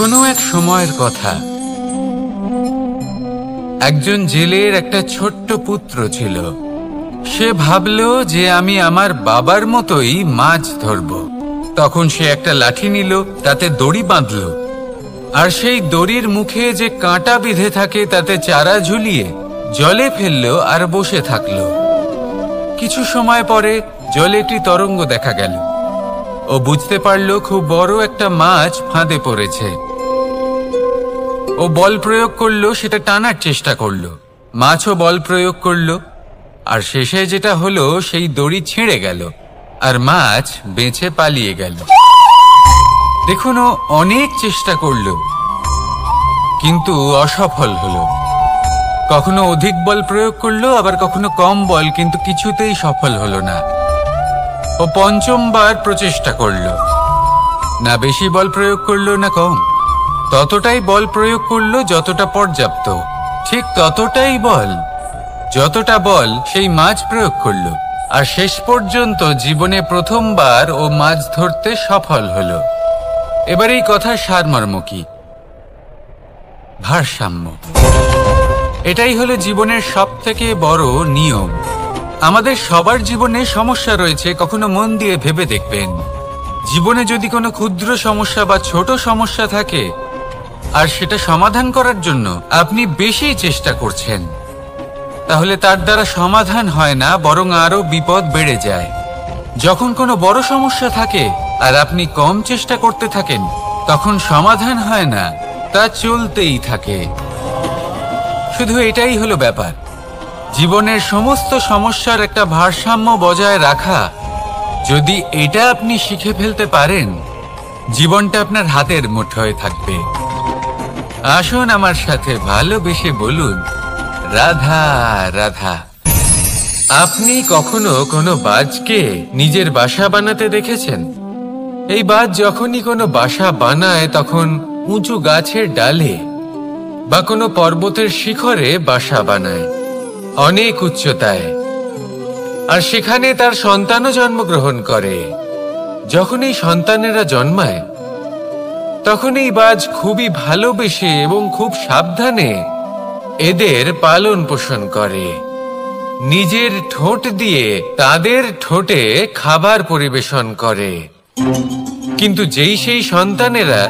কোনো এক সময়ের কথা, একজন জেলের একটা ছোট্ট পুত্র ছিল। সে ভাবল যে আমি আমার বাবার মতোই মাছ ধরব। তখন সে একটা লাঠি নিল, তাতে দড়ি বাঁধল, আর সেই দড়ির মুখে যে কাঁটা বিঁধে থাকে তাতে চারা ঝুলিয়ে জলে ফেলল আর বসে থাকল। কিছু সময় পরে জলে একটি তরঙ্গ দেখা গেল। ও বুঝতে পারল খুব বড় একটা মাছ ফাঁদে পড়েছে। ও বল প্রয়োগ করলো, সেটা টানার চেষ্টা করলো। মাছও বল প্রয়োগ করলো, আর শেষে যেটা হলো সেই দড়ি ছিঁড়ে গেল আর মাছ বেঁচে পালিয়ে গেল। দেখুন, ও অনেক চেষ্টা করলো কিন্তু অসফল হলো। কখনো অধিক বল প্রয়োগ করলো, আবার কখনো কম বল, কিন্তু কিছুতেই সফল হলো না। ও পঞ্চমবার প্রচেষ্টা করলো, না বেশি বল প্রয়োগ করলো না কম, ততটাই বল প্রয়োগ করলো যতটা পর্যাপ্ত, ঠিক ততটাই বল, যতটা বল সেই মাছ প্রয়োগ করলো। আর শেষ পর্যন্ত জীবনে প্রথমবার ও মাছ ধরতে সফল হলো। এবার এই কথার সারমর্ম কি? ভারসাম্য। এটাই হলো জীবনের সবথেকে বড় নিয়ম। আমাদের সবার জীবনে সমস্যা রয়েছে, কখনো মন দিয়ে ভেবে দেখবেন। জীবনে যদি কোনো ক্ষুদ্র সমস্যা বা ছোট সমস্যা থাকে আর সেটা সমাধান করার জন্য আপনি বেশি চেষ্টা করছেন, তাহলে তার দ্বারা সমাধান হয় না, বরং আরো বিপদ বেড়ে যায়। যখন কোনো বড় সমস্যা থাকে আর আপনি কম চেষ্টা করতে থাকেন, তখন সমাধান হয় না, তা চলতেই থাকে। শুধু এটাই হলো ব্যাপার। জীবনের সমস্ত সমস্যার একটা ভারসাম্য বজায় রাখা, যদি এটা আপনি শিখে ফেলতে পারেন, জীবনটা আপনার হাতের মুঠোয় থাকবে। আসুন আমার সাথে ভালোবেসে বলুন, রাধা রাধা। আপনি কখনো কোনো বাজকে নিজের বাসা বানাতে দেখেছেন? এই বাজ যখনই কোনো বাসা বানায় তখন উঁচু গাছের ডালে বা কোনো পর্বতের শিখরে বাসা বানায়, অনেক উচ্চতায়, আর সেখানে তার সন্তানও জন্মগ্রহণ করে। যখন এই সন্তানেরা জন্মায় তখন এই বাজ খুবই ভালোবেসে এবং খুব সাবধানে এদের পালন পোষণ করে। নিজের ঠোঁট দিয়ে তাদের ঠোঁটে খাবার পরিবেশন করে। কিন্তু যেই সেই সন্তানেরা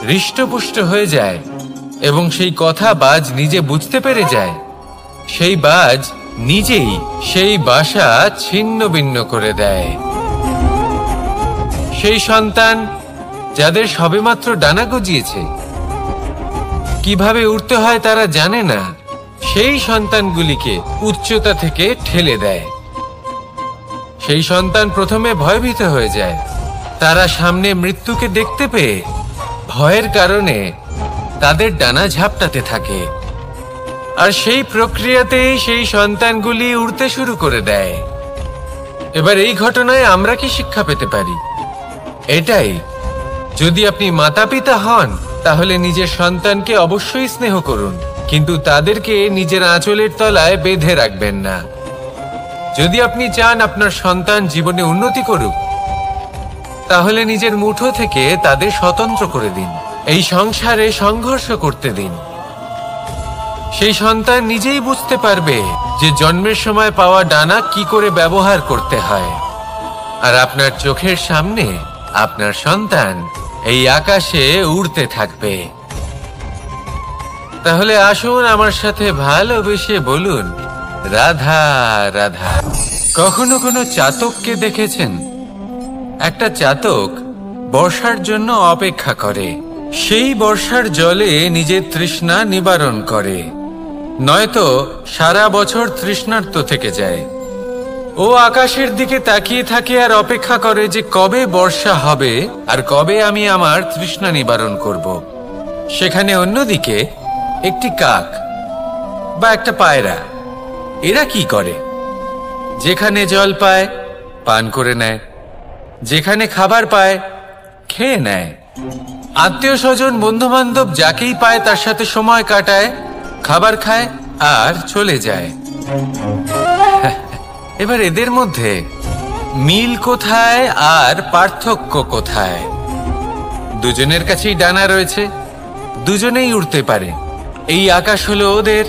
হৃষ্টপুষ্ট হয়ে যায় এবং সেই কথা বাজ নিজে বুঝতে পেরে যায়, সেই বাজ নিজেই সেই বাসা ছিন্ন ভিন্ন করে দেয়। সেই সন্তান যাদের সবেমাত্র ডানা গজিয়েছে, কিভাবে উড়তে হয় তারা জানে না, সেই সন্তানগুলিকে উচ্চতা থেকে ঠেলে দেয়। সেই সন্তান প্রথমে ভয়ভীত হয়ে যায়। তারা সামনে মৃত্যুকে দেখতে পেয়ে ভয়ের কারণে তাদের ডানা ঝাপটাতে থাকে, আর সেই প্রক্রিয়াতেই সেই সন্তানগুলি উড়তে শুরু করে দেয়। এবার এই ঘটনায় আমরা কি শিক্ষা পেতে পারি? এটাই, যদি আপনি মাতা পিতা হন তাহলে নিজের সন্তানকে অবশ্যই স্নেহ করুন, কিন্তু তাদেরকে নিজের আঁচলের তলায় বেঁধে রাখবেন না। যদি আপনি চান আপনার সন্তান জীবনে উন্নতি করুক, তাহলে নিজের মুঠো থেকে তাদের স্বতন্ত্র করে দিন, এই সংসারে সংঘর্ষ করতে দিন। সেই সন্তান নিজেই বুঝতে পারবে যে জন্মের সময় পাওয়া ডানা কি করে ব্যবহার করতে হয়। আর আপনার চোখের সামনে আপনার সন্তান এই আকাশে উড়তে থাকবে। তাহলে আসুন আমার সাথে ভালোবেসে বলুন, রাধা রাধা। কখনো কোনো চাতককে দেখেছেন? একটা চাতক বর্ষার জন্য অপেক্ষা করে। সেই বর্ষার জলে নিজের তৃষ্ণা নিবারণ করে, নয়তো সারা বছর তৃষ্ণার্ত থেকে যায়। ও আকাশের দিকে তাকিয়ে থাকে আর অপেক্ষা করে যে কবে বর্ষা হবে আর কবে আমি আমার তৃষ্ণা নিবারণ করব। সেখানে অন্যদিকে একটি কাক বা একটা পায়রা, এরা কি করে? যেখানে জল পায় পান করে নেয়, যেখানে খাবার পায় খেয়ে নেয়, আত্মীয় স্বজন বন্ধু বান্ধব যাকেই পায় তার সাথে সময় কাটায়, খাবার খায় আর চলে যায়। এবার এদের মধ্যে মিল কোথায় আর পার্থক্য কোথায়? দুজনের কাছেই ডানা রয়েছে, দুজনেই উড়তে পারে। এই আকাশ হলো ওদের,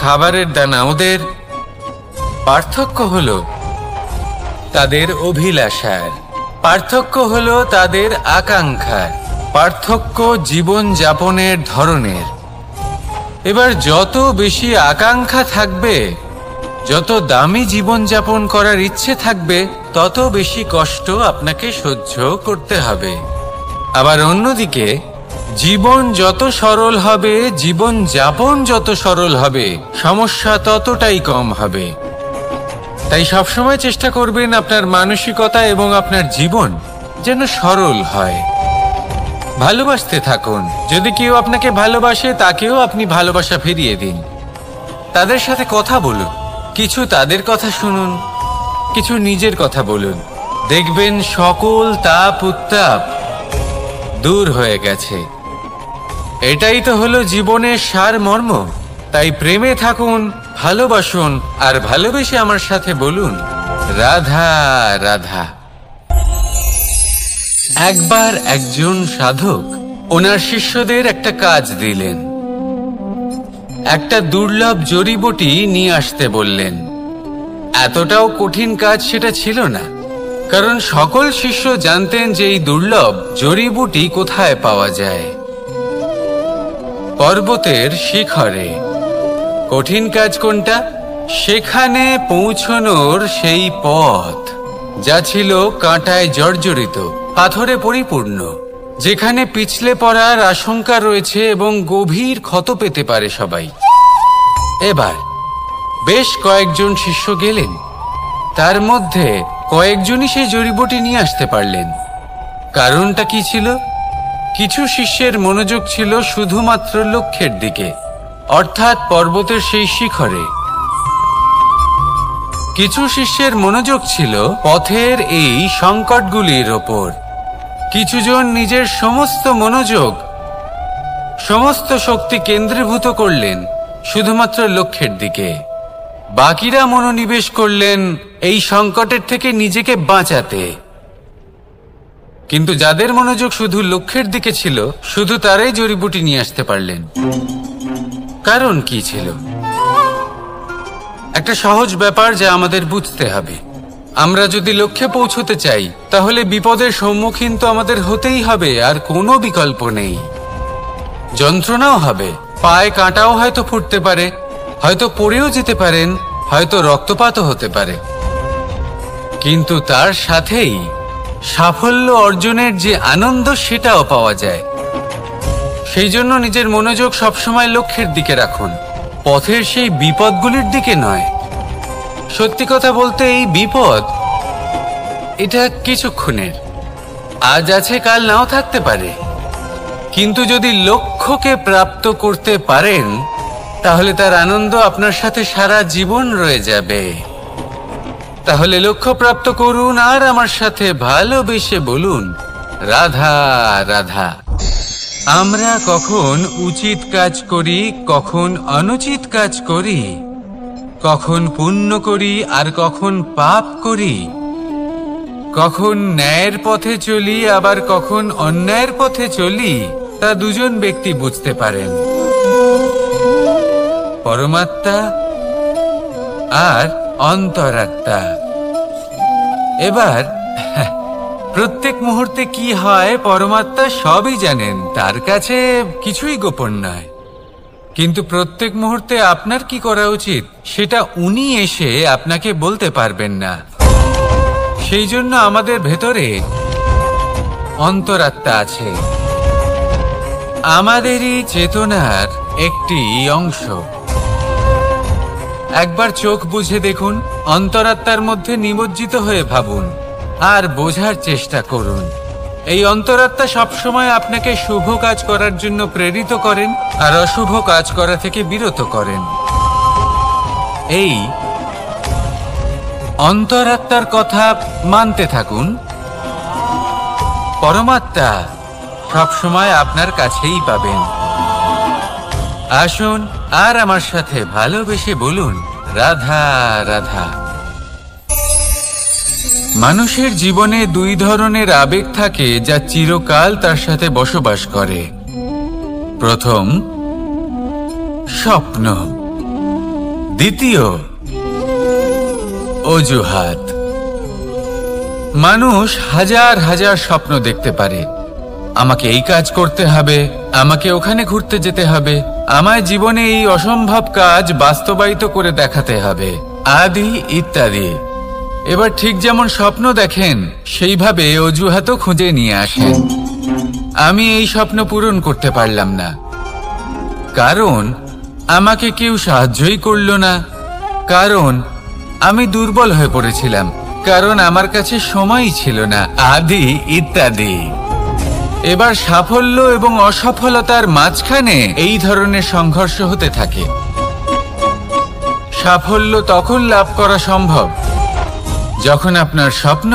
খাবারের দানা ওদের। পার্থক্য হলো তাদের অভিলাষার, পার্থক্য হলো তাদের আকাঙ্ক্ষার, পার্থক্য জীবন যাপনের ধরনের। এবার যত বেশি আকাঙ্ক্ষা থাকবে, যত দামি জীবন যাপন করার ইচ্ছে থাকবে, তত বেশি কষ্ট আপনাকে সহ্য করতে হবে। আবার অন্যদিকে জীবন যত সরল হবে, জীবন যাপন যত সরল হবে, সমস্যা ততটাই কম হবে। তাই সবসময় চেষ্টা করবেন আপনার মানসিকতা এবং আপনার জীবন যেন সরল হয়। ভালোবাসতে থাকুন। যদি কেউ আপনাকে ভালোবাসে, তাকেও আপনি ভালোবাসা ফিরিয়ে দিন। তাদের সাথে কথা বলুন, কিছু তাদের কথা শুনুন, কিছু নিজের কথা বলুন। দেখবেন সকল তাপ উত্তাপ দূর হয়ে গেছে। এটাই তো হলো জীবনের সারমর্ম। তাই প্রেমে থাকুন, ভালোবাসুন, আর ভালোবেসে আমার সাথে বলুন, রাধা রাধা। একবার একজন সাধক ওনার শিষ্যদের একটা কাজ দিলেন। একটা দুর্লভ জড়িবুটি নিয়ে আসতে বললেন। এতটাও কঠিন কাজ সেটা ছিল না, কারণ সকল শিষ্য জানতেন যে এই দুর্লভ জড়িবুটি কোথায় পাওয়া যায়। পর্বতের শিখরে। কঠিন কাজ কোনটা? সেখানে পৌঁছনোর সেই পথ, যা ছিল কাঁটায় জর্জরিত, পাথরে পরিপূর্ণ, যেখানে পিছলে পড়ার আশঙ্কা রয়েছে এবং গভীর ক্ষত পেতে পারে সবাই। এবার বেশ কয়েকজন শিষ্য গেলেন। তার মধ্যে কয়েকজনই সেই জড়িবুটি নিয়ে আসতে পারলেন। কারণটা কি ছিল? কিছু শিষ্যের মনোযোগ ছিল শুধুমাত্র লক্ষ্যের দিকে, অর্থাৎ পর্বতের সেই শিখরে। কিছু শিষ্যের মনোযোগ ছিল পথের এই সংকটগুলির ওপর। কিছুজন নিজের সমস্ত মনোযোগ, সমস্ত শক্তি কেন্দ্রীভূত করলেন শুধুমাত্র লক্ষ্যের দিকে। বাকিরা মনোনিবেশ করলেন এই সংকটের থেকে নিজেকে বাঁচাতে। কিন্তু যাদের মনোযোগ শুধু লক্ষ্যের দিকে ছিল, শুধু তারাই জড়িবুটি নিয়ে আসতে পারলেন। কারণ কি ছিল? একটা সহজ ব্যাপার যা আমাদের বুঝতে হবে। আমরা যদি লক্ষ্যে পৌঁছতে চাই, তাহলে বিপদের সম্মুখীন তো আমাদের হতেই হবে, আর কোনো বিকল্প নেই। যন্ত্রণাও হবে, পায়ে কাঁটাও হয়তো ফুটতে পারে, হয়তো পড়েও যেতে পারেন, হয়তো রক্তপাতও হতে পারে। কিন্তু তার সাথেই সাফল্য অর্জনের যে আনন্দ, সেটাও পাওয়া যায়। সেই জন্য নিজের মনোযোগ সবসময় লক্ষ্যের দিকে রাখুন, পথের সেই বিপদগুলির দিকে নয়। সত্যি কথা বলতে, এই বিপদ এটা কিছুক্ষণের, আজ আছে কাল নাও থাকতে পারে। কিন্তু যদি লক্ষ্যকে প্রাপ্ত করতে পারেন, তাহলে তার আনন্দ আপনার সাথে সারা জীবন রয়ে যাবে। তাহলে লক্ষ্য প্রাপ্ত করুন আর আমার সাথে ভালোবেসে বলুন, রাধা রাধা। আমরা কখন উচিত কাজ করি, কখন অনুচিত কাজ করি, কখন পুণ্য করি আর কখন পাপ করি, কখন ন্যায়ের পথে চলি আবার কখন অন্যায়ের পথে চলি, তা দুজন ব্যক্তি বুঝতে পারেন, পরমাত্মা আর অন্তরাত্মা। এবার প্রত্যেক মুহূর্তে কি হয় পরমাত্মা সবই জানেন, তার কাছে কিছুই গোপন নয়। কিন্তু প্রত্যেক মুহূর্তে আপনার কি করা উচিত, সেটা উনি এসে আপনাকে বলতে পারবেন না। সেই জন্য আমাদের ভেতরে অন্তরাত্মা আছে, আমাদেরই চেতনার একটি অংশ। একবার চোখ বুঝে দেখুন, অন্তরাত্মার মধ্যে নিমজ্জিত হয়ে ভাবুন আর বোঝার চেষ্টা করুন। এই অন্তরাত্মা সবসময় আপনাকে শুভ কাজ করার জন্য প্রেরিত করেন আর অশুভ কাজ করা থেকে বিরত করেন। এই অন্তরাত্মার কথা মানতে থাকুন। পরমাত্মা সবসময় আপনার কাছেই পাবেন। আসুন আর আমার সাথে ভালোবেসে বলুন, রাধা রাধা। মানুষের জীবনে দুই ধরনের আবেগ থাকে যা চিরকাল তার সাথে বসবাস করে। প্রথম, স্বপ্ন। দ্বিতীয়, অজুহাত। মানুষ হাজার হাজার স্বপ্ন দেখতে পারে। আমাকে এই কাজ করতে হবে, আমাকে ওখানে ঘুরতে যেতে হবে, আমার জীবনে এই অসম্ভব কাজ বাস্তবায়িত করে দেখাতে হবে, আদি ইত্যাদি। এবার ঠিক যেমন স্বপ্ন দেখেন সেইভাবে অজুহাতও খুঁজে নিয়ে আসেন। আমি এই স্বপ্ন পূরণ করতে পারলাম না, কারণ আমাকে কেউ সাহায্যই করল না, কারণ আমি দুর্বল হয়ে পড়েছিলাম, কারণ আমার কাছে সময়ই ছিল না, আদি ইত্যাদি। এবার সাফল্য এবং অসফলতার মাঝখানে এই ধরনের সংঘর্ষ হতে থাকে। সাফল্য তখন লাভ করা সম্ভব যখন আপনার স্বপ্ন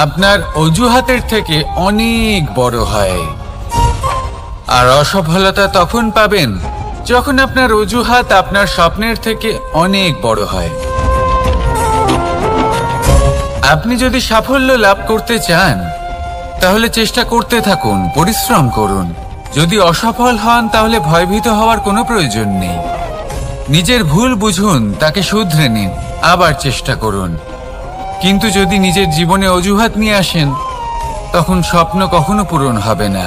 আপনার অজুহাতের থেকে অনেক বড় হয়, আর অসফলতা তখন পাবেন যখন আপনার অজুহাত আপনার স্বপ্নের থেকে অনেক বড় হয়। আপনি যদি সাফল্য লাভ করতে চান তাহলে চেষ্টা করতে থাকুন, পরিশ্রম করুন। যদি অসফল হন তাহলে ভয়ভীত হওয়ার কোনো প্রয়োজন নেই। নিজের ভুল বুঝুন, তাকে শুধরে নিন, আবার চেষ্টা করুন। কিন্তু যদি নিজের জীবনে অজুহাত নিয়ে আসেন তখন স্বপ্ন কখনো পূরণ হবে না।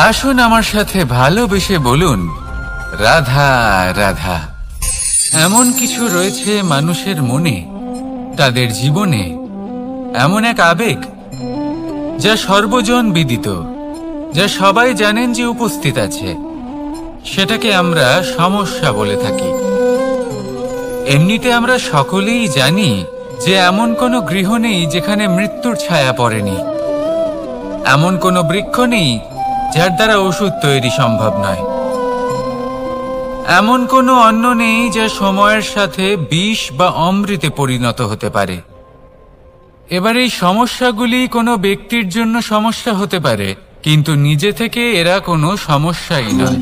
আসুন আমার সাথে ভালোবেসে বলুন, রাধা রাধা। এমন কিছু রয়েছে মানুষের মনে, তাদের জীবনে এমন এক আবেগ যা সর্বজন বিদিত, যা সবাই জানেন যে উপস্থিত আছে। সেটাকে আমরা সমস্যা বলে থাকি। এমনিতে আমরা সকলেই জানি যে এমন কোনো গৃহ নেই যেখানে মৃত্যুর ছায়া পড়েনি, এমন কোনো বৃক্ষ নেই যার দ্বারা ওষুধ তৈরি সম্ভব নয়, এমন কোনো অন্ন নেই যা সময়ের সাথে বিষ বা অমৃতে পরিণত হতে পারে। এবার এই সমস্যাগুলি কোনো ব্যক্তির জন্য সমস্যা হতে পারে, কিন্তু নিজে থেকে এরা কোনো সমস্যাই নয়।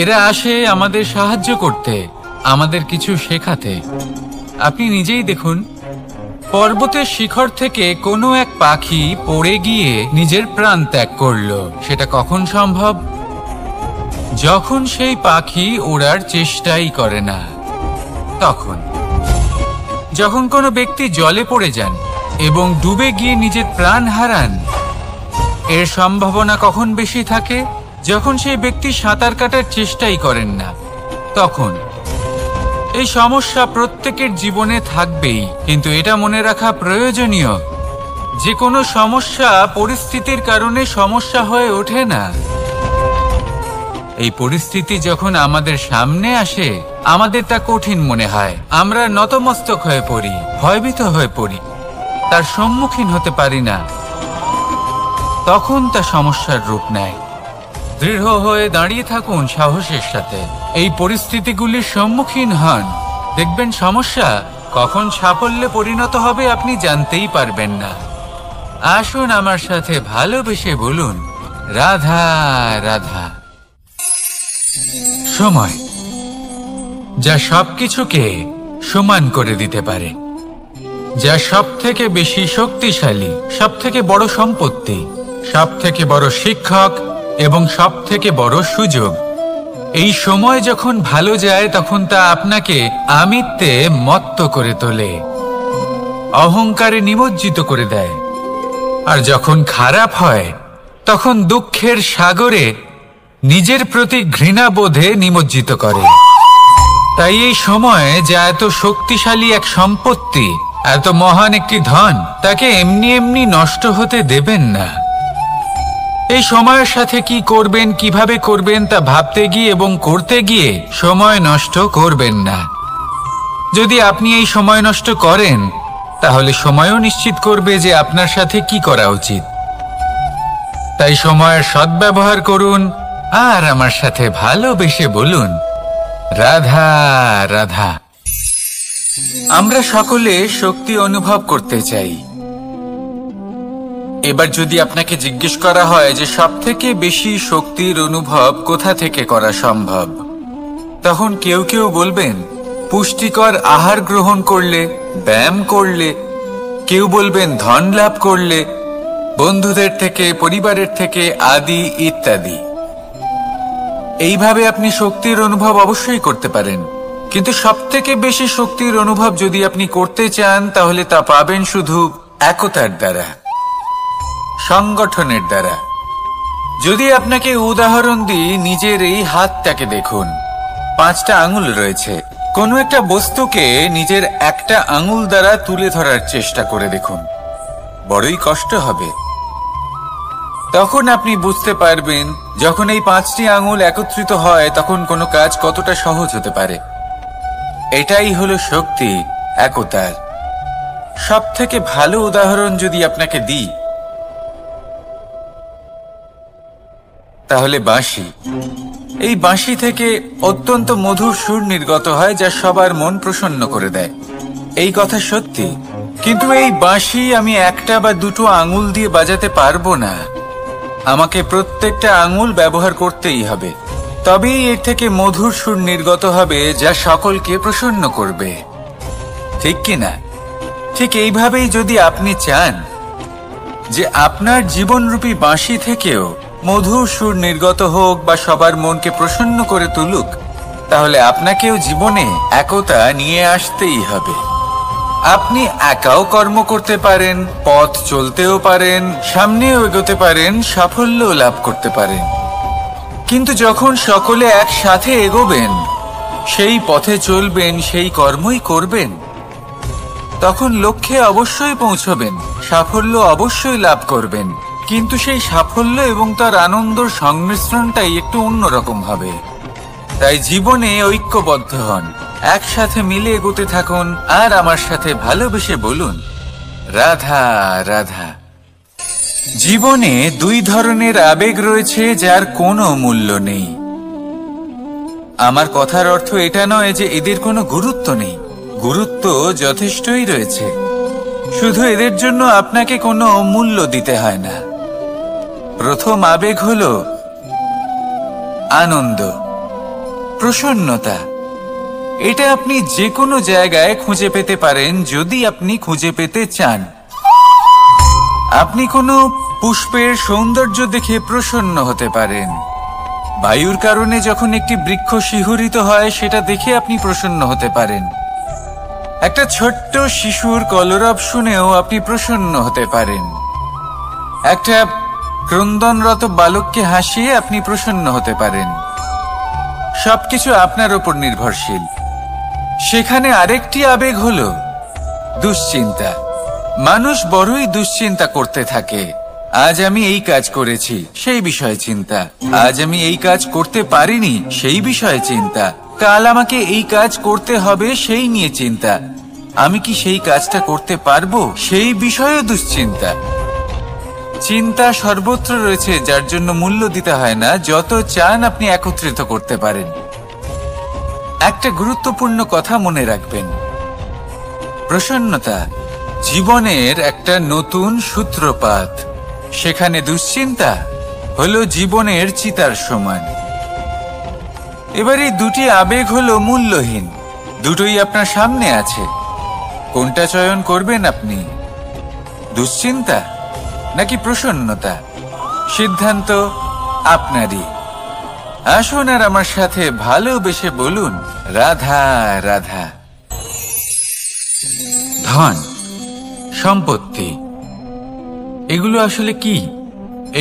এরা আসে আমাদের সাহায্য করতে, আমাদের কিছু শেখাতে। আপনি নিজেই দেখুন, পর্বতের শিখর থেকে কোনো এক পাখি পড়ে গিয়ে নিজের প্রাণ ত্যাগ করলো। সেটা কখন সম্ভব? যখন সেই পাখি ওড়ার চেষ্টাই করে না। তখন যখন কোনো ব্যক্তি জলে পড়ে যান এবং ডুবে গিয়ে নিজের প্রাণ হারান, এর সম্ভাবনা কখন বেশি থাকে? যখন সেই ব্যক্তি সাঁতার কাটার চেষ্টাই করেন না। তখন এই সমস্যা প্রত্যেকের জীবনে থাকবেই, কিন্তু এটা মনে রাখা প্রয়োজনীয় যে কোনো সমস্যা পরিস্থিতির কারণে সমস্যা হয়ে ওঠে না। এই পরিস্থিতি যখন আমাদের সামনে আসে আমাদের তা কঠিন মনে হয়, আমরা নতমস্তক হয়ে পড়ি, ভয়ভীত হয়ে পড়ি, তার সম্মুখীন হতে পারি না। তখন তা সমস্যার রূপ নেয়। দৃঢ় হয়ে দাঁড়িয়ে থাকুন সাহসের সাথে, এই পরিস্থিতিগুলির সম্মুখীন হন। দেখবেন সমস্যা কখন সাফল্যে পরিণত হবে আপনি জানতেই পারবেন না। আসুন আমার সাথে ভালোবেসে বলুন, রাধা রাধা। সময় যা সবকিছুকে সমান করে দিতে পারে, যা সব থেকে বেশি শক্তিশালী, সব থেকে বড় সম্পত্তি, সব থেকে বড় শিক্ষক এবং সব থেকে বড় সুযোগ। এই সময় যখন ভালো যায় তখন তা আপনাকে আমিত্বে মত্ত করে তোলে, অহংকারে নিমজ্জিত করে দেয়। আর যখন খারাপ হয় তখন দুঃখের সাগরে নিজের প্রতি ঘৃণাবোধে নিমজ্জিত করে। তাই এই সময় যা এত শক্তিশালী এক সম্পত্তি, এত মহান একটি ধন, তাকে এমনি এমনি নষ্ট হতে দেবেন না। এই সময়ের সাথে কি করবেন, কিভাবে করবেন তা ভাবতে গিয়ে এবং করতে গিয়ে সময় নষ্ট করবেন না। যদি আপনি এই সময় নষ্ট করেন তাহলে সময়ও নিশ্চিত করবে যে আপনার সাথে কি করা উচিত। তাই সময়ের সদ্ব্যবহার করুন আর আমার সাথে ভালোবেসে বলুন, রাধা রাধা। আমরা সকলে শক্তি অনুভব করতে চাই। এবার যদি আপনাকে জিজ্ঞেস করা হয় যে সবথেকে বেশি শক্তির অনুভব কোথা থেকে করা সম্ভব, তখন কেউ কেউ বলবেন পুষ্টিকর আহার গ্রহণ করলে, ব্যায়াম করলে, কেউ বলবেন ধন লাভ করলে, বন্ধুদের থেকে, পরিবারের থেকে, আদি ইত্যাদি। এইভাবে আপনি শক্তির অনুভব অবশ্যই করতে পারেন, কিন্তু সবথেকে বেশি শক্তির অনুভব যদি আপনি করতে চান তাহলে তা পাবেন শুধু একতার দ্বারা, সংগঠনের দ্বারা। যদি আপনাকে উদাহরণ দিই, নিজের এই হাতটাকে দেখুন, 5টা আঙুল রয়েছে। কোনো একটা বস্তুকে নিজের একটা আঙুল দ্বারা তুলে ধরার চেষ্টা করে দেখুন, বড়ই কষ্ট হবে। তখন আপনি বুঝতে পারবেন যখন এই 5টি আঙুল একত্রিত হয় তখন কোনো কাজ কতটা সহজ হতে পারে। এটাই হলো শক্তি, একতার। সব থেকে ভালো উদাহরণ যদি আপনাকে দিই তাহলে বাঁশি। এই বাঁশি থেকে অত্যন্ত মধুর সুর নির্গত হয় যা সবার মন প্রসন্ন করে দেয়। এই কথা সত্যি, কিন্তু এই বাঁশি আমি একটা বা দুটো আঙুল দিয়ে বাজাতে পারবো না। আমাকে প্রত্যেকটা আঙুল ব্যবহার করতেই হবে, তবেই এর থেকে মধুর সুর নির্গত হবে যা সকলকে প্রসন্ন করবে, ঠিক কিনা? ঠিক এইভাবেই যদি আপনি চান যে আপনার জীবনরূপী বাঁশি থেকেও মধুর সুর নির্গত হোক বা সবার মনকে প্রসন্ন করে তুলুক, তাহলে আপনাকেও জীবনে একতা নিয়ে আসতেই হবে। আপনি একাও কর্ম করতে পারেন, পথ চলতেও পারেন, সামনেও এগোতে পারেন, সাফল্যও লাভ করতে পারেন। কিন্তু যখন সকলে একসাথে এগোবেন, সেই পথে চলবেন, সেই কর্মই করবেন, তখন লক্ষ্যে অবশ্যই পৌঁছবেন, সাফল্য অবশ্যই লাভ করবেন। কিন্তু সেই সাফল্য এবং তার আনন্দর সংমিশ্রণটাই একটু অন্যরকম হবে। তাই জীবনে ঐক্যবদ্ধ হন, একসাথে মিলে এগোতে থাকুন, আর আমার সাথে ভালোবেসে বলুন, রাধা রাধা। জীবনে 2 ধরনের আবেগ রয়েছে যার কোনো মূল্য নেই। আমার কথার অর্থ এটা নয় যে এদের কোনো গুরুত্ব নেই, গুরুত্ব যথেষ্টই রয়েছে, শুধু এদের জন্য আপনাকে কোনো মূল্য দিতে হয় না। প্রথম আবেগ হলো আনন্দ, প্রসন্নতা। এটা আপনি যে কোনো জায়গায় খুঁজে পেতে পারেন যদি আপনি খুঁজে পেতে চান। আপনি কোনো পুষ্পের সৌন্দর্য দেখে প্রসন্ন হতে পারেন। বায়ুর কারণে যখন একটি বৃক্ষ শিহরিত হয় সেটা দেখে আপনি প্রসন্ন হতে পারেন। একটা ছোট্ট শিশুর কলরব শুনেও আপনি প্রসন্ন হতে পারেন। একটা ক্রন্দনরত বালককে হাসিয়ে আপনি প্রসন্ন হতে পারেন। সবকিছু আপনার উপর নির্ভরশীল। সেখানে আরেকটি আবেগ হলো দুশ্চিন্তা। মানুষ বড়ই দুশ্চিন্তা করতে থাকে। আজ আমি এই কাজ করেছি, সেই বিষয়ে চিন্তা। আজ আমি এই কাজ করতে পারিনি, সেই বিষয়ে চিন্তা। কাল আমাকে এই কাজ করতে হবে, সেই নিয়ে চিন্তা। আমি কি সেই কাজটা করতে পারবো, সেই বিষয়েও দুশ্চিন্তা। চিন্তা সর্বত্র রয়েছে, যার জন্য মূল্য দিতে হয় না। যত চান আপনি একত্রিত করতে পারেন। একটা গুরুত্বপূর্ণ কথা মনে রাখবেন, প্রসন্নতা জীবনের একটা নতুন সূত্রপাত। সেখানে দুশ্চিন্তা হলো জীবনের চিতার সমান। এবার এই দুটি আবেগ হলো মূল্যহীন, দুটোই আপনার সামনে আছে। কোনটা চয়ন করবেন আপনি, দুশ্চিন্তা নাকি প্রসন্নতা? সিদ্ধান্ত আপনারই। আসুন আর আমার সাথে ভালোবেসে বলুন, রাধা রাধা। ধন, সম্পত্তি, এগুলো আসলে কি?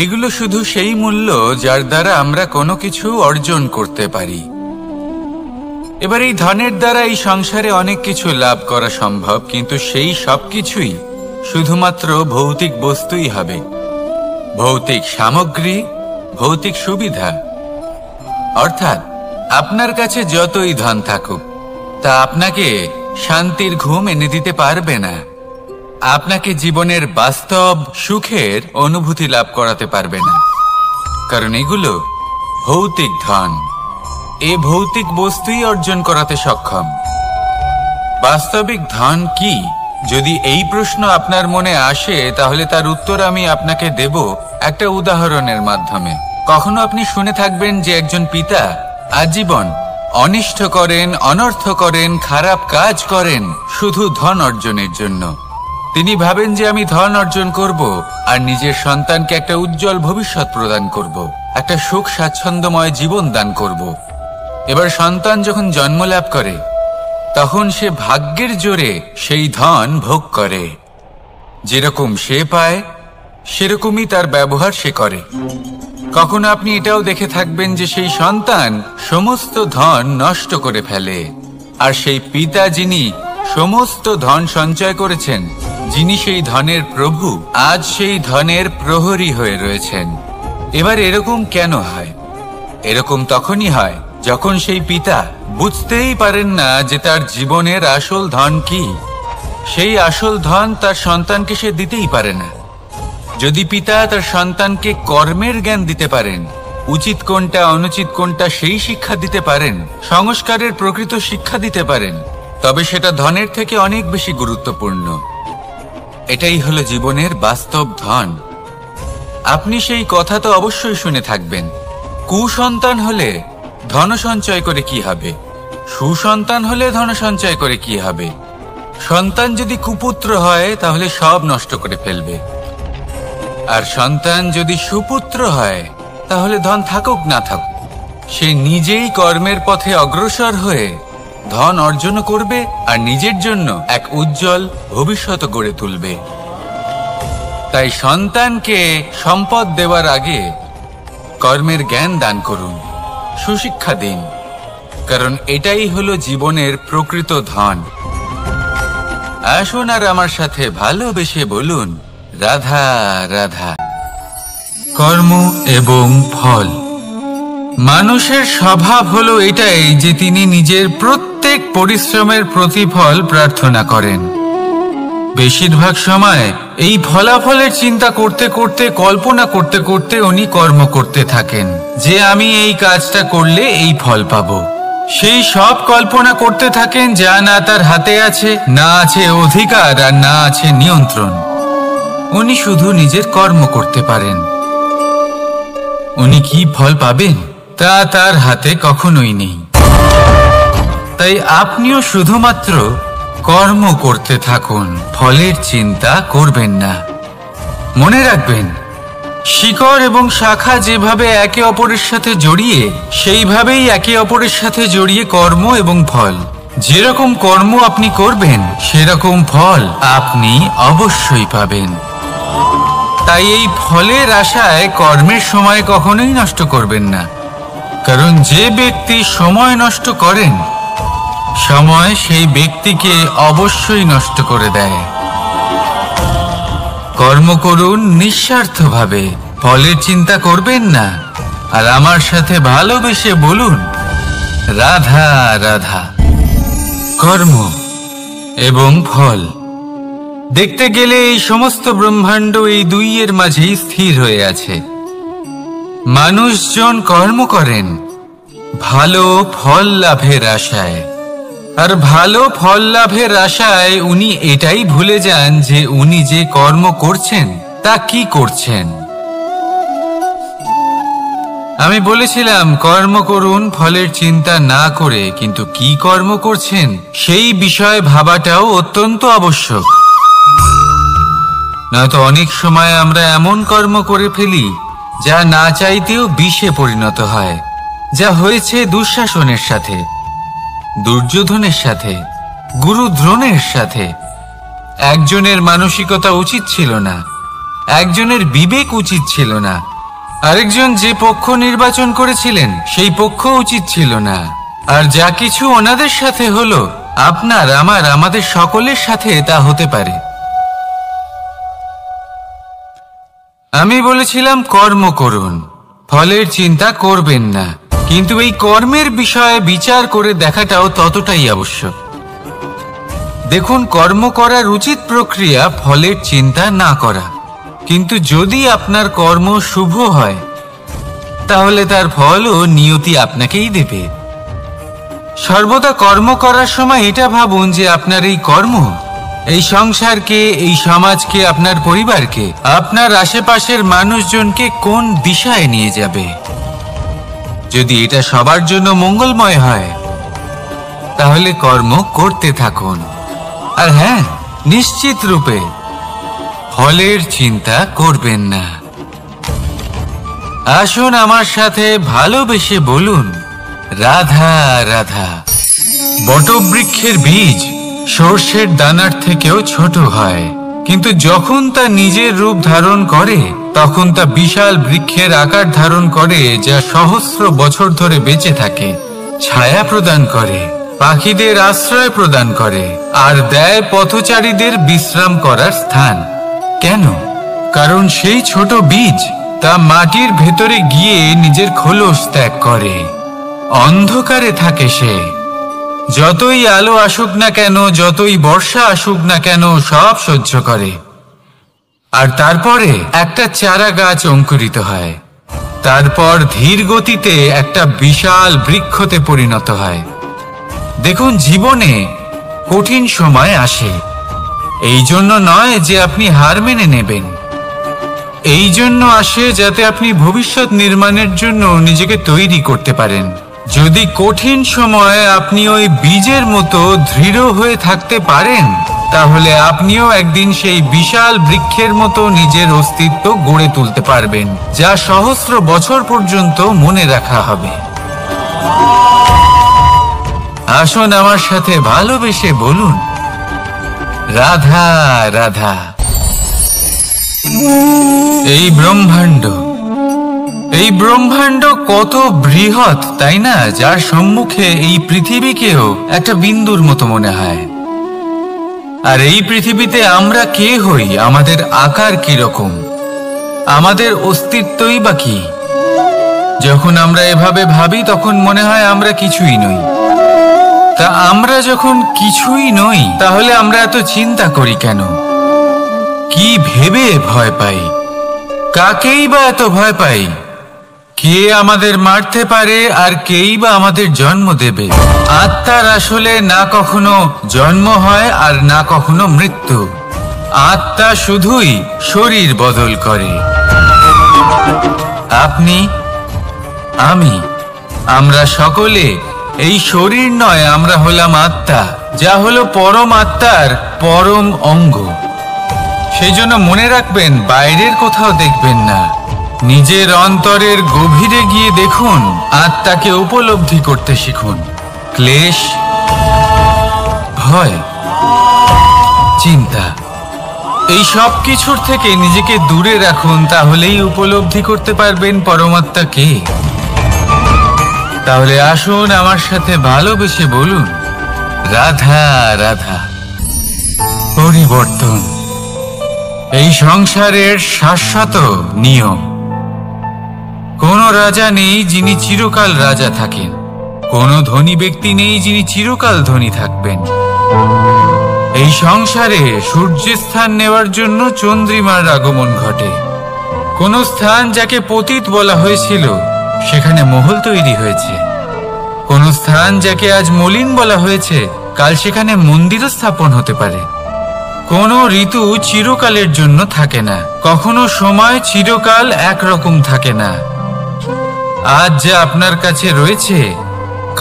এগুলো শুধু সেই মূল্য যার দ্বারা আমরা কোনো কিছু অর্জন করতে পারি। এবার এই ধনের দ্বারা এই সংসারে অনেক কিছু লাভ করা সম্ভব, কিন্তু সেই সব কিছুই শুধুমাত্র ভৌতিক বস্তুই হবে, ভৌতিক সামগ্রী, ভৌতিক সুবিধা। অর্থাৎ আপনার কাছে যতই ধন থাকুক, তা আপনাকে শান্তির ঘুম এনে দিতে পারবে না, আপনাকে জীবনের বাস্তব সুখের অনুভূতি লাভ করাতে পারবে না। কারণ এগুলো ভৌতিক ধন, এ ভৌতিক বস্তুই অর্জন করাতে সক্ষম। বাস্তবিক ধন কি? যদি এই প্রশ্ন আপনার মনে আসে তাহলে তার উত্তর আমি আপনাকে দেব একটা উদাহরণের মাধ্যমে। কখনো আপনি শুনে থাকবেন যে একজন পিতা আজীবন অনিষ্ট করেন, অনর্থ করেন, খারাপ কাজ করেন শুধু ধন অর্জনের জন্য। তিনি ভাবেন যে আমি ধন অর্জন করব আর নিজের সন্তানকে একটা উজ্জ্বল ভবিষ্যৎ প্রদান করব, একটা সুখ স্বাচ্ছন্দ্যময় জীবন দান করব। এবার সন্তান যখন জন্ম লাভ করে তখন সে ভাগ্যের জোরে সেই ধন ভোগ করে। যেরকম সে পায় সেরকমই তার ব্যবহার সে করে। কখনো আপনি এটাও দেখে থাকবেন যে সেই সন্তান সমস্ত ধন নষ্ট করে ফেলে, আর সেই পিতা যিনি সমস্ত ধন সঞ্চয় করেছেন, যিনি সেই ধনের প্রভু, আজ সেই ধনের প্রহরী হয়ে রয়েছেন। এবার এরকম কেন হয়? এরকম তখনই হয় যখন সেই পিতা বুঝতেই পারেন না যে তার জীবনের আসল ধন কি। সেই আসল ধন তার সন্তানকে সে দিতেই পারে না। যদি পিতা তার সন্তানকে কর্মের জ্ঞান দিতে পারেন, উচিত কোনটা অনুচিত কোনটা সেই শিক্ষা দিতে পারেন, সংস্কারের প্রকৃত শিক্ষা দিতে পারেন, তবে সেটা ধনের থেকে অনেক বেশি গুরুত্বপূর্ণ। এটাই হলো জীবনের বাস্তব ধন। আপনি সেই কথা তো অবশ্যই শুনে থাকবেন, কুসন্তান হলে ধন সঞ্চয় করে কি হবে, সুসন্তান হলে ধন সঞ্চয় করে কি হবে। সন্তান যদি কুপুত্র হয় তাহলে সব নষ্ট করে ফেলবে, আর সন্তান যদি সুপুত্র হয় তাহলে ধন থাকুক না থাকুক সে নিজেই কর্মের পথে অগ্রসর হয়ে ধন অর্জন করবে আর নিজের জন্য এক উজ্জ্বল ভবিষ্যৎ গড়ে তুলবে। তাই সন্তানকে সম্পদ দেওয়ার আগে কর্মের জ্ঞান দান করুন, সুশিক্ষা দিন, কারণ এটাই হলো জীবনের প্রকৃত ধন। আসুন আর আমার সাথে ভালোবেসে বলুন, রাধা রাধা। কর্ম এবং ফল। মানুষের স্বভাব হলো এটাই যে তিনি নিজের প্রত্যেক পরিশ্রমের প্রতিফল প্রার্থনা করেন। বেশিরভাগ সময় এই ফলাফলের চিন্তা করতে করতে, কল্পনা করতে করতে উনি কর্ম করতে থাকেন যে আমি এই কাজটা করলে এই ফল পাবো। সেই সব কল্পনা করতে থাকেন যা না তার হাতে আছে, না আছে অধিকার আর না আছে নিয়ন্ত্রণ। উনি শুধু নিজের কর্ম করতে পারেন। উনি কি ফল পাবেন তা তার হাতে কখনোই নেই। তাই আপনিও শুধুমাত্র কর্ম করতে থাকুন, ফলের চিন্তা করবেন না। মনে রাখবেন, শিকড় এবং শাখা যেভাবে একে অপরের সাথে জড়িয়ে, সেইভাবেই একে অপরের সাথে জড়িয়ে কর্ম এবং ফল। যেরকম কর্ম আপনি করবেন সেরকম ফল আপনি অবশ্যই পাবেন। তাই এই ফলের আশায় কর্মের সময় কখনোই নষ্ট করবেন না, কারণ যে ব্যক্তি সময় নষ্ট করেন, সময় সেই ব্যক্তিকে অবশ্যই নষ্ট করে দেয়। কর্ম করুন নিঃস্বার্থভাবে, ফলের চিন্তা করবেন না, আর আমার সাথে ভালোবেসে বলুন, রাধা রাধা। কর্ম এবং ফল। দেখতে গেলে এই সমস্ত ব্রহ্মাণ্ড এই দুইয়ের মাঝেই স্থির হয়ে আছে। মানুষজন কর্ম করেন ভালো ফল লাভের আশায়, আর ভালো ফল লাভের আশায় উনি এটাই ভুলে যান যে উনি যে কর্ম করছেন তা কি করছেন। আমি বলেছিলাম কর্ম করুন ফলের চিন্তা না করে, কিন্তু কি কর্ম করছেন সেই বিষয়ে ভাবাটাও অত্যন্ত আবশ্যক। নয়তো অনেক সময় আমরা এমন কর্ম করে ফেলি যা না চাইতেও বিষে পরিণত হয়, যা হয়েছে দুঃশাসনের সাথে, দুর্যোধনের সাথে, গুরু দ্রোণের সাথে। একজনের মানসিকতা উচিত ছিল না, একজনের বিবেক উচিত ছিল না, আরেকজন যে পক্ষ নির্বাচন করেছিলেন সেই পক্ষ উচিত ছিল না। আর যা কিছু ওনাদের সাথে হলো, আপনার আমার আমাদের সকলের সাথে তা হতে পারে। আমি বলেছিলাম কর্ম করুন, ফলের চিন্তা করবেন না, কিন্তু এই কর্মের বিষয়ে বিচার করে দেখাটাও ততটাই আবশ্যক। দেখুন, কর্ম করার উচিত প্রক্রিয়া ফলের চিন্তা না করা, কিন্তু যদি আপনার কর্ম শুভ হয় তাহলে তার ফলও নিয়তি আপনাকেই দেবে। সর্বদা কর্ম করার সময় এটা ভাবুন যে আপনার এই কর্ম এই সংসারকে, এই সমাজকে, আপনার পরিবারকে, আপনার আশেপাশের মানুষজনকে কোন দিশায় নিয়ে যাবে। যদি এটা সবার জন্য মঙ্গলময় হয় তাহলে কর্ম করতে থাকুন। আর হ্যাঁ, নিশ্চিত রূপে ফলের চিন্তা করবেন না। আসুন আমার সাথে ভালোবেসে বলুন, রাধা রাধা। বটবৃক্ষের বীজ সর্ষের দানার থেকেও ছোট হয়, কিন্তু যখন তা নিজের রূপ ধারণ করে তখন তা বিশাল বৃক্ষের আকার ধারণ করে, যা সহস্র বছর ধরে বেঁচে থাকে, ছায়া প্রদান করে, পাখিদের আশ্রয় প্রদান করে, আর দেয় পথচারীদের বিশ্রাম করার স্থান। কেন? কারণ সেই ছোট বীজ তা মাটির ভেতরে গিয়ে নিজের খোলস ত্যাগ করে। অন্ধকারে থাকে সে, যতই আলো আসুক না কেন, যতই বর্ষা আসুক না কেন, সব সহ্য করে। আর তারপরে একটা চারা গাছ অঙ্কুরিত হয়, তারপর ধীর গতিতে একটা বিশাল বৃক্ষতে পরিণত হয়। দেখুন, জীবনে কঠিন সময় আসে, এই জন্য নয় যে আপনি হার মেনে নেবেন। এই জন্য আসে যাতে আপনি ভবিষ্যৎ নির্মাণের জন্য নিজেকে তৈরি করতে পারেন। যদি কঠিন সময়ে আপনি ওই বীজের মতো দৃঢ় হয়ে থাকতে পারেন, তাহলে আপনিও একদিন সেই বিশাল বৃক্ষের মতো নিজের অস্তিত্ব গড়ে তুলতে পারবেন, যা সহস্র বছর পর্যন্ত মনে রাখা হবে। আসুন আমার সাথে ভালোবেসে বলুন, রাধা রাধা। এই ব্রহ্মাণ্ড কত বৃহৎ, তাই না? যার সম্মুখে এই পৃথিবীকেও একটা বিন্দুর মতো মনে হয়। আর এই পৃথিবীতে আমরা কে হই, আমাদের আকার কিরকম, আমাদের অস্তিত্বই বা কি? যখন আমরা এভাবে ভাবি তখন মনে হয় আমরা কিছুই নই। তা আমরা যখন কিছুই নই, তাহলে আমরা এত চিন্তা করি কেন? কি ভেবে ভয় পাই? কাকেই বা এত ভয় পাই? কে আমাদের মারতে পারে আর কেই বা আমাদের জন্ম দেবে? আত্মার আসলে না কখনো জন্ম হয় আর না কখনো মৃত্যু। আত্মা শুধুই শরীর বদল করে। আপনি, আমি, আমরা সকলে এই শরীর নয়, আমরা হলাম আত্মা, যা হলো পরম আত্মার পরম অঙ্গ। সেই জন্য মনে রাখবেন, বাইরের কোথাও দেখবেন না, নিজের অন্তরের গভীরে গিয়ে দেখুন, আত্মাকে উপলব্ধি করতে শিখুন। ক্লেশ, ভয়, চিন্তা, এই সব কিছুর থেকে নিজেকে দূরে রাখুন, তাহলেই উপলব্ধি করতে পারবেন পরমাত্মা কে। তাহলে আসুন আমার সাথে ভালোবেসে বলুন, রাধা রাধা। পরিবর্তন এই সংসারের শাশ্বত নিয়ম। কোন রাজা নেই যিনি চিরকাল রাজা থাকেন, কোন ধনী ব্যক্তি নেই যিনি চিরকাল ধনী থাকবেন। এই সংসারে সূর্যের স্থান নেওয়ার জন্য চন্দ্রিমার আগমন ঘটে। কোন স্থান যাকে পতিত বলা হয়েছিল, সেখানে মহল তৈরি হয়েছে। কোন স্থান যাকে আজ মলিন বলা হয়েছে, কাল সেখানে মন্দিরও স্থাপন হতে পারে। কোন ঋতু চিরকালের জন্য থাকে না, কখনো সময় চিরকাল একরকম থাকে না। আজ যা আপনার কাছে রয়েছে,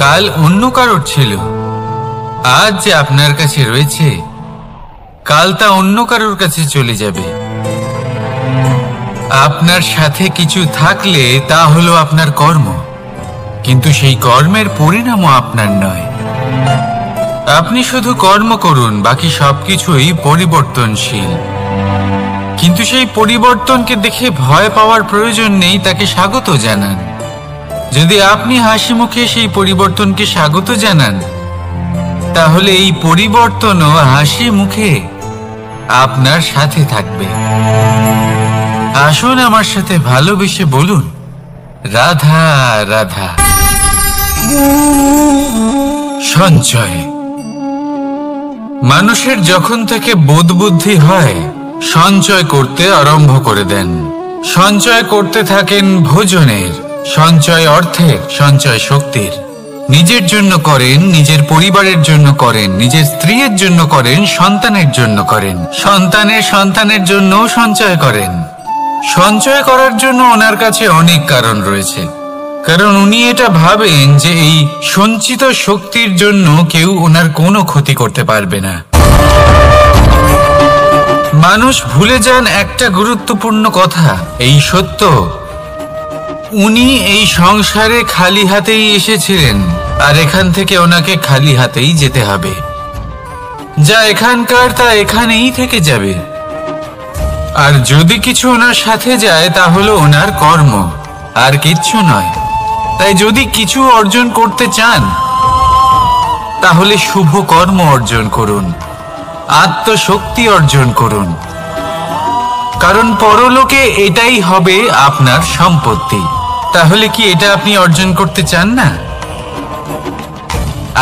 কাল অন্য কারোর ছিল। আজ যে আপনার কাছে রয়েছে, কাল তা অন্য কারোর কাছে চলে যাবে। আপনার সাথে কিছু থাকলে তা হলো আপনার কর্ম, কিন্তু সেই কর্মের পরিণামও আপনার নয়। আপনি শুধু কর্ম করুন, বাকি সবকিছুই পরিবর্তনশীল। কিন্তু সেই পরিবর্তনকে দেখে ভয় পাওয়ার প্রয়োজন নেই, তাকে স্বাগত জানান। যদি আপনি হাসি মুখে সেই পরিবর্তনকে স্বাগত জানান, তাহলে এই পরিবর্তনও হাসি মুখে আপনার সাথে থাকবে। আসুন আমার সাথে ভালোবেসে বলুন, রাধা রাধা। সঞ্চয়। মানুষের যখন থেকে বোধ বুদ্ধি হয়, সঞ্চয় করতে আরম্ভ করে দেন। সঞ্চয় করতে থাকেন ভোজনের, সঞ্চয় অর্থের, সঞ্চয় শক্তির। নিজের জন্য করেন, নিজের পরিবারের জন্য করেন, নিজের স্ত্রীর জন্য করেন, সন্তানের জন্য করেন, সন্তানের সন্তানের জন্যও সঞ্চয় করেন। সঞ্চয় করার জন্য ওনার কাছে অনেক কারণ রয়েছে, কারণ উনি এটা ভাবেন যে এই সঞ্চিত শক্তির জন্য কেউ ওনার কোনো ক্ষতি করতে পারবে না। মানুষ ভুলে যান একটা গুরুত্বপূর্ণ কথা, এই সত্য, উনি এই সংসারে খালি হাতেই এসেছিলেন আর এখান থেকে ওনাকে খালি হাতেই যেতে হবে। যা এখানকার তা এখানেই থেকে যাবে। আর যদি কিছু ওনার সাথে যায় তা হলো ওনার কর্ম, আর কিচ্ছু নয়। তাই যদি কিছু অর্জন করতে চান তাহলে শুভ কর্ম অর্জন করুন, আত্মশক্তি অর্জন করুন, কারণ পরলোকে এটাই হবে আপনার সম্পত্তি। তাহলে কি এটা আপনি অর্জন করতে চান না?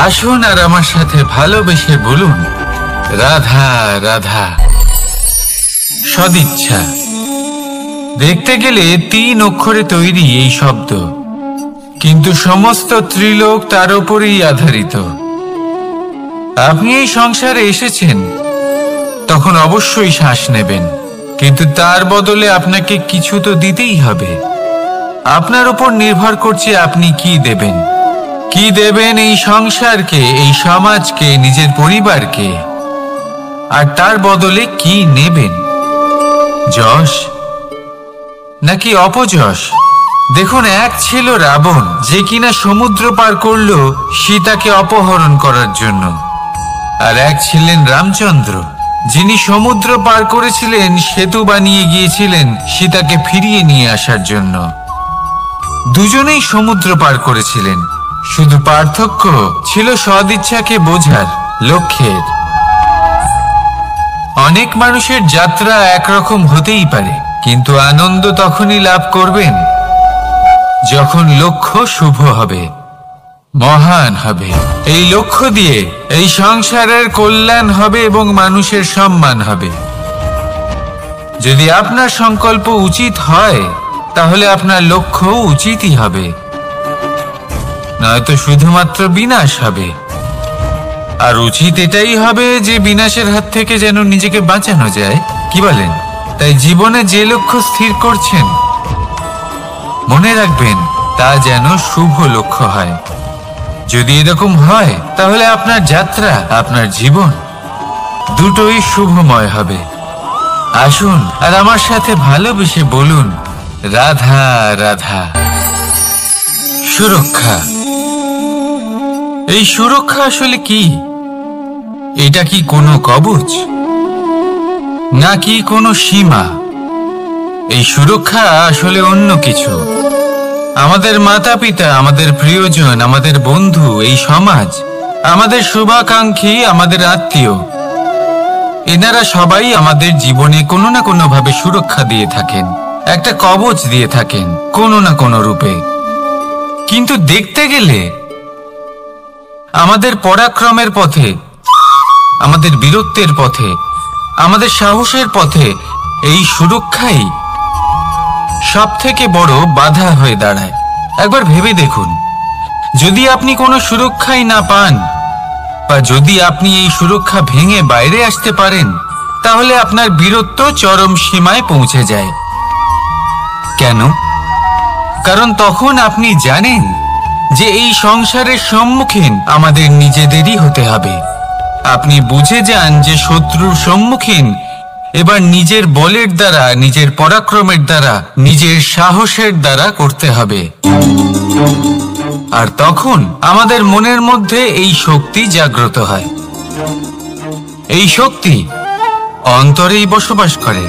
আসুন আর আমার সাথে ভালোবেসে বলুন, রাধা রাধা। সদিচ্ছা। দেখতে গেলে 3 অক্ষরে তৈরি এই শব্দ, কিন্তু সমস্ত ত্রিলোক তার উপরেই আধারিত। আপনি এই সংসারে এসেছেন, তখন অবশ্যই শ্বাস নেবেন, কিন্তু তার বদলে আপনাকে কিছু তো দিতেই হবে। আপনার উপর নির্ভর করছে আপনি কি দেবেন। কি দেবেন এই সংসারকে, এই সমাজকে, নিজের পরিবারকে, আর তার বদলে কি নেবেন? যশ নাকি অপযশ? দেখুন, এক ছিল রাবণ, যে কিনা সমুদ্র পার করলো সীতাকে অপহরণ করার জন্য, আর এক ছিলেন রামচন্দ্র, যিনি সমুদ্র পার করেছিলেন, সেতু বানিয়ে গিয়েছিলেন সীতাকে ফিরিয়ে নিয়ে আসার জন্য। দুজনেই সমুদ্র পার করেছিলেন, শুধু পার্থক্য ছিল সদিচ্ছাকে বোঝার, লক্ষ্যের। অনেক মানুষের যাত্রা একরকম হতেই পারে, কিন্তু আনন্দ তখনই লাভ করবেন যখন লক্ষ্য শুভ হবে, মহান হবে। এই লক্ষ্য দিয়ে এই সংসারের কল্যাণ হবে এবং মানুষের সম্মান হবে। যদি আপনার সংকল্প উচিত হয় তাহলে আপনার লক্ষ্য উচিতই হবে, নয়তো শুধুমাত্র বিনাশ হবে। আর উচিত এটাই হবে যে বিনাশের হাত থেকে যেন নিজেকে বাঁচানো যায়, কি বলেন? তাই জীবনে যে লক্ষ্য স্থির করছেন, মনে রাখবেন তা যেন শুভ লক্ষ্য হয়। যদি এরকম হয় তাহলে আপনার যাত্রা, আপনার জীবন দুটোই শুভময় হবে। আসুন আর আমার সাথে ভালোবেসে বলুন, রাধা রাধা। সুরক্ষা। এই সুরক্ষা আসলে কি? এটা কি কোনো কবচ নাকি কোনো সীমা? এই সুরক্ষা আসলে অন্য কিছু। আমাদের মাতা পিতা, আমাদের প্রিয়জন, আমাদের বন্ধু, এই সমাজ, আমাদের শুভাকাঙ্ক্ষী, আমাদের আত্মীয়, এনারা সবাই আমাদের জীবনে কোনো না কোনো ভাবে সুরক্ষা দিয়ে থাকেন, একটা কবচ দিয়ে থাকেন কোনো না কোনো রূপে। কিন্তু দেখতে গেলে আমাদের পরাক্রমের পথে, আমাদের বীরত্বের পথে, আমাদের সাহসের পথে এই সুরক্ষাই সব থেকে বড় বাধা হয়ে দাঁড়ায়। একবার ভেবে দেখুন, যদি আপনি কোনো সুরক্ষাই না পান, বা যদি আপনি এই সুরক্ষা ভেঙে বাইরে আসতে পারেন, তাহলে আপনার বীরত্ব চরম সীমায় পৌঁছে যায়। কেন? কারণ তখন আপনি জানেন যে এই সংসারের সম্মুখীন আমাদের নিজেদেরই হতে হবে। আপনি বুঝে যান যে শত্রুর সম্মুখীন এবার নিজের বলের দ্বারা, নিজের পরাক্রমের দ্বারা, নিজের সাহসের দ্বারা করতে হবে। আর তখন আমাদের মনের মধ্যে এই শক্তি জাগ্রত হয়। এই শক্তি অন্তরেই বসবাস করে,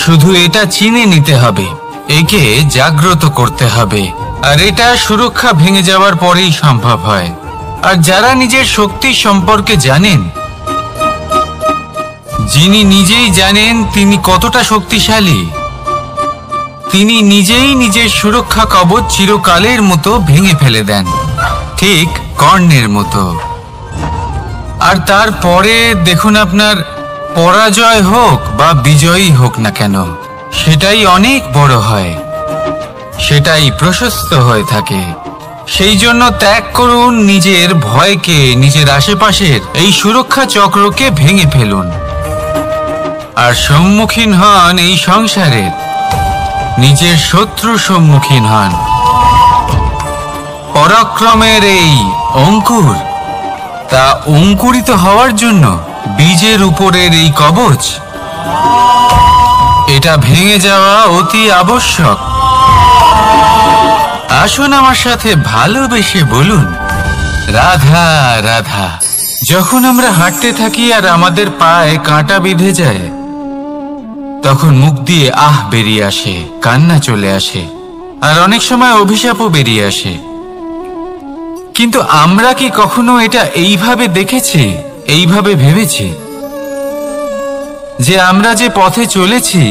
শুধু এটা চিনে নিতে হবে, একে জাগ্রত করতে হবে। আর এটা সুরক্ষা ভেঙে যাওয়ার পরেই সম্ভব হয়। আর যারা নিজের শক্তি সম্পর্কে জানেন, যিনি নিজেই জানেন তিনি কতটা শক্তিশালী, তিনি নিজেই নিজের সুরক্ষা কবচ চিরকালের মতো ভেঙে ফেলে দেন, ঠিক কর্ণের মতো। আর তারপরে দেখুন, আপনার পরাজয় হোক বা বিজয়ী হোক না কেন, সেটাই অনেক বড় হয়, সেটাই প্রশস্ত হয়ে থাকে। সেই জন্য ত্যাগ করুন নিজের ভয়কে, নিজের আশেপাশের এই সুরক্ষা চক্রকে ভেঙে ফেলুন, আর সম্মুখীন হন এই সংসারের নিজের শত্রু সম্মুখীন হন। পরাক্রমের এই অঙ্কুর, তা অঙ্কুরিত হওয়ার জন্য বীজের উপরের এই কবচ এটা ভেঙে যাওয়া অতি আবশ্যক। আসুন আমার সাথে ভালোবেসে বলুন, রাধা রাধা। যখন আমরা হাঁটতে থাকি আর আমাদের পায়ে কাঁটা বিঁধে যায়, তখন মুখ দিয়ে আহ বেরিয়ে আসে, কান্না চলে আসে, আর অনেক সময় অভিশাপও বেরিয়ে আসে। কিন্তু আমরা কি কখনো এটা এইভাবে দেখেছি, এইভাবে ভেবেছি যে আমরা যে পথে চলেছি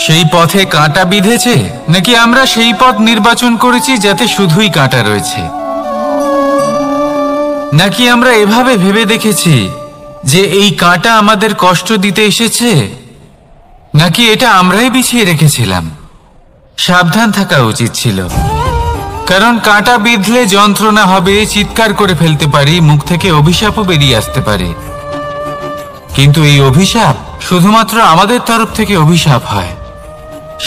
সেই পথে কাঁটা বিঁধেছে, নাকি আমরা সেই পথ নির্বাচন করেছি যাতে শুধুই কাঁটা রয়েছে? নাকি আমরা এভাবে ভেবে দেখেছি যে এই কাঁটা আমাদের কষ্ট দিতে এসেছে, নাকি এটা আমরাই বিছিয়ে রেখেছিলাম? সাবধান থাকা উচিত ছিল, কারণ কাঁটা বিঁধলে যন্ত্রণা হবে, চিৎকার করে ফেলতে পারি, মুখ থেকে অভিশাপও বেরিয়ে আসতে পারে। কিন্তু এই অভিশাপ শুধুমাত্র আমাদের তরফ থেকে অভিশাপ হয়,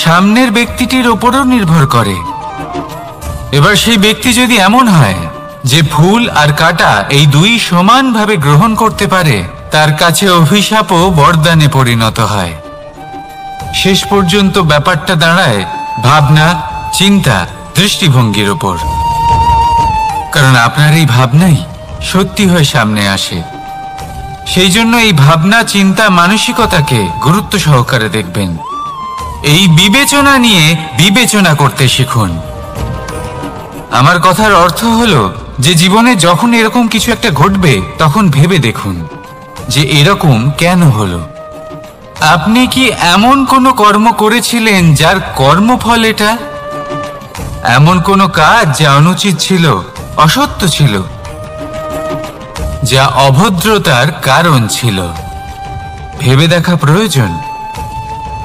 সামনের ব্যক্তিটির ওপরও নির্ভর করে। এবার সেই ব্যক্তি যদি এমন হয় যে ফুল আর কাঁটা এই দুই সমানভাবে গ্রহণ করতে পারে, তার কাছে অভিশাপও বরদানে পরিণত হয়। শেষ পর্যন্ত ব্যাপারটা দাঁড়ায় ভাবনা, চিন্তা, দৃষ্টিভঙ্গির ওপর। কারণ আপনার এই ভাবনাই সত্যি হয়ে সামনে আসে। সেই জন্য এই ভাবনা, চিন্তা, মানসিকতাকে গুরুত্ব সহকারে দেখবেন। এই বিবেচনা নিয়ে বিবেচনা করতে শিখুন। আমার কথার অর্থ হলো যে জীবনে যখন এরকম কিছু একটা ঘটবে, তখন ভেবে দেখুন যে এরকম কেন হলো। আপনি কি এমন কোনো কর্ম করেছিলেন যার কর্মফল এটা? এমন কোনো কাজ যা অনুচিত ছিল, অসত্য ছিল, যা অভদ্রতার কারণ ছিল? ভেবে দেখা প্রয়োজন।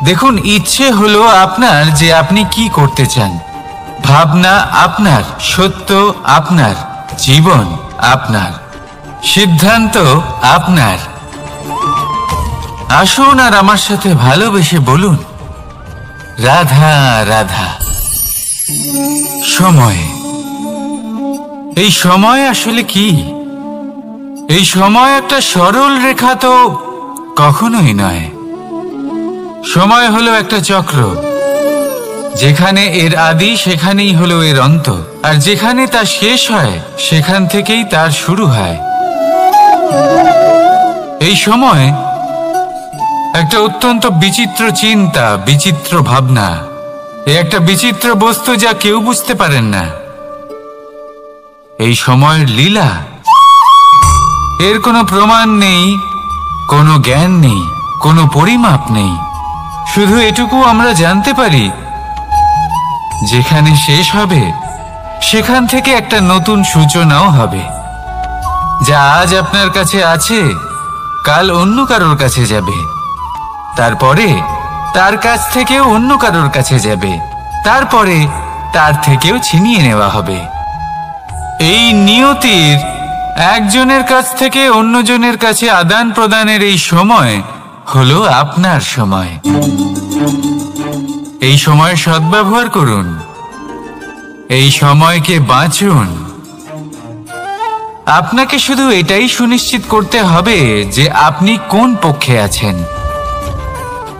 দেখুন, ইচ্ছে হলো আপনার যে আপনি কি করতে চান, ভাবনা আপনার, সত্য আপনার, জীবন আপনার, সিদ্ধান্ত আপনার। আসুন আর আমার সাথে ভালোবেসে বলুন, রাধা রাধা। সময়, এই সময় আসলে কি? এই সময় একটা সরল রেখা তো কখনোই নয়। সময় হলো একটা চক্র, যেখানে এর আদি সেখানেই হলো এর অন্ত, আর যেখানে তা শেষ হয় সেখান থেকেই তার শুরু হয়। এই সময় একটা অত্যন্ত বিচিত্র চিন্তা, বিচিত্র ভাবনা, একটা বিচিত্র বস্তু যা কেউ বুঝতে পারেন না। এই সময়ের লীলা, এর কোনো প্রমাণ নেই, কোনো জ্ঞান নেই, কোনো পরিমাপ নেই। শুধু এটুকু আমরা জানতে পারি, যেখানে শেষ হবে সেখান থেকে একটা নতুন সূচনাও হবে। যা আজ আপনার কাছে আছে, কাল অন্য কারোর কাছে যাবে, তারপরে তার কাছ থেকেও অন্য কারোর কাছে যাবে, তারপরে তার থেকেও ছিনিয়ে নেওয়া হবে। এই নিয়তির একজনের কাছ থেকে অন্যজনের কাছে আদান প্রদানের এই সময় হলো আপনার সময়। এই সময়ের সদ্ব্যবহার করুন, এই সময়কে বাঁচুন। আপনাকে শুধু এটাই সুনিশ্চিত করতে হবে যে আপনি কোন পক্ষে আছেন।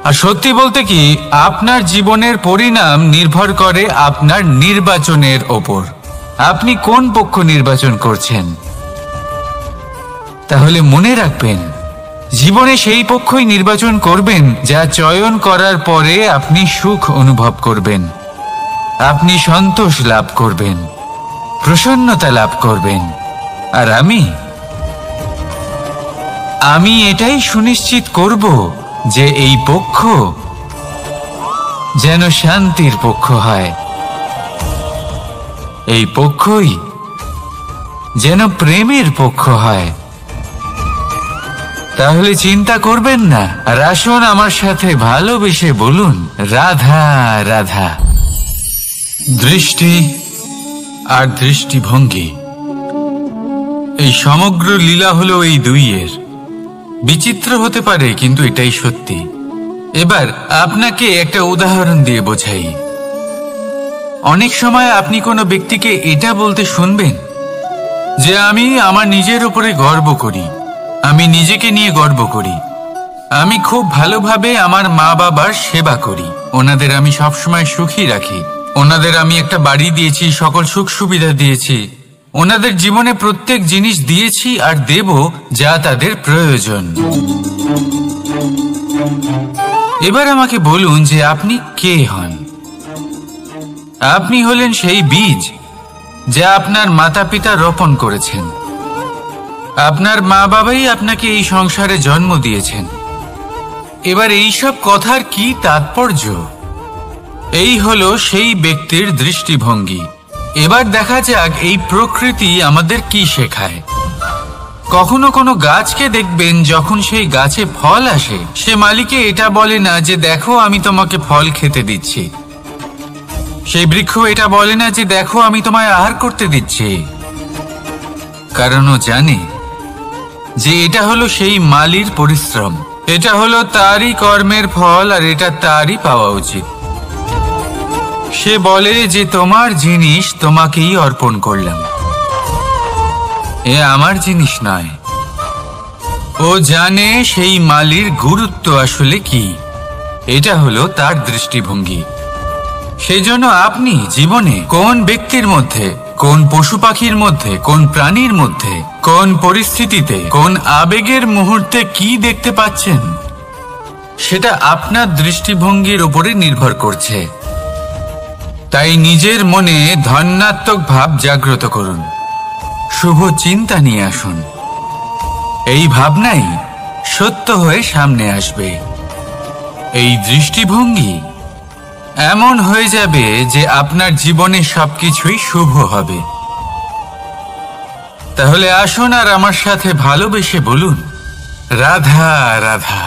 আর সত্যি বলতে কি, আপনার জীবনের পরিণাম নির্ভর করে আপনার নির্বাচনের ওপর। আপনি কোন পক্ষ নির্বাচন করছেন? তাহলে মনে রাখবেন, জীবনে সেই পক্ষই নির্বাচন করবেন যা চয়ন করার পরে আপনি সুখ অনুভব করবেন, আপনি সন্তোষ লাভ করবেন, প্রসন্নতা লাভ করবেন। আর আমি এটাই সুনিশ্চিত করব যে এই পক্ষ যেন শান্তির পক্ষ হয়, এই পক্ষই যেন প্রেমের পক্ষ হয়। তাহলে চিন্তা করবেন না, আর আসুন আমার সাথে ভালোবেসে বলুন, রাধা রাধা। দৃষ্টি আর দৃষ্টিভঙ্গি, এই সমগ্র লীলা হলো এই দুইয়ের। বিচিত্র হতে পারে, কিন্তু এটাই সত্যি। এবার আপনাকে একটা উদাহরণ দিয়ে বোঝাই। অনেক সময় আপনি কোনো ব্যক্তিকে এটা বলতে শুনবেন যে আমি আমার নিজের উপরে গর্ব করি, আমি নিজেকে নিয়ে গর্ব করি। আমি খুব ভালোভাবে আমার মা বাবার সেবা করি, ওনাদের আমি সবসময় সুখী রাখি, ওনাদের আমি একটা বাড়ি দিয়েছি, সকল সুখ সুবিধা দিয়েছি, ওনাদের জীবনে প্রত্যেক জিনিস দিয়েছি আর দেব যা তাদের প্রয়োজন। এবার আমাকে বলুন যে আপনি কে হন? আপনি হলেন সেই বীজ যা আপনার মাতা পিতা রোপণ করেছেন। আপনার মা বাবাই আপনাকে এই সংসারে জন্ম দিয়েছেন। এবার এইসব কথার কি তাৎপর্য? এই হলো সেই ব্যক্তির দৃষ্টিভঙ্গি। এবার দেখা যাক এই প্রকৃতি আমাদের কি শেখায়। কখনো কোনো গাছকে দেখবেন, যখন সেই গাছে ফল আসে, সে মালিকে এটা বলে না যে দেখো আমি তোমাকে ফল খেতে দিচ্ছি। সেই বৃক্ষ এটা বলে না যে দেখো আমি তোমায় আহার করতে দিচ্ছি, কারণ ও জানে যে এটা হলো সেই মালির পরিশ্রম, এটা হলো তারই কর্মের ফল আর এটা তারই পাওয়া উচিত। সে বলে যে তোমার জিনিস তোমাকেই অর্পণ করলাম, এ আমার জিনিস নয়। ও জানে সেই মালির গুরুত্ব আসলে কি, এটা হলো তার দৃষ্টিভঙ্গি। সেজন্য আপনি জীবনে কোন ব্যক্তির মধ্যে, কোন পশু পাখির মধ্যে, কোন প্রাণীর মধ্যে, কোন পরিস্থিতিতে, কোন আবেগের মুহূর্তে কি দেখতে পাচ্ছেন, সেটা আপনার দৃষ্টিভঙ্গির উপরে নির্ভর করছে। তাই নিজের মনে ধনাত্মক ভাব জাগ্রত করুন, শুভ চিন্তা নিয়ে আসুন। এই ভাবনাই সত্য হয়ে সামনে আসবে। এই দৃষ্টিভঙ্গি এমন হয়ে যাবে যে আপনার জীবনে সবকিছুই শুভ হবে। তাহলে আসুন আর আমার সাথে ভালোবেসে বলুন, রাধা রাধা।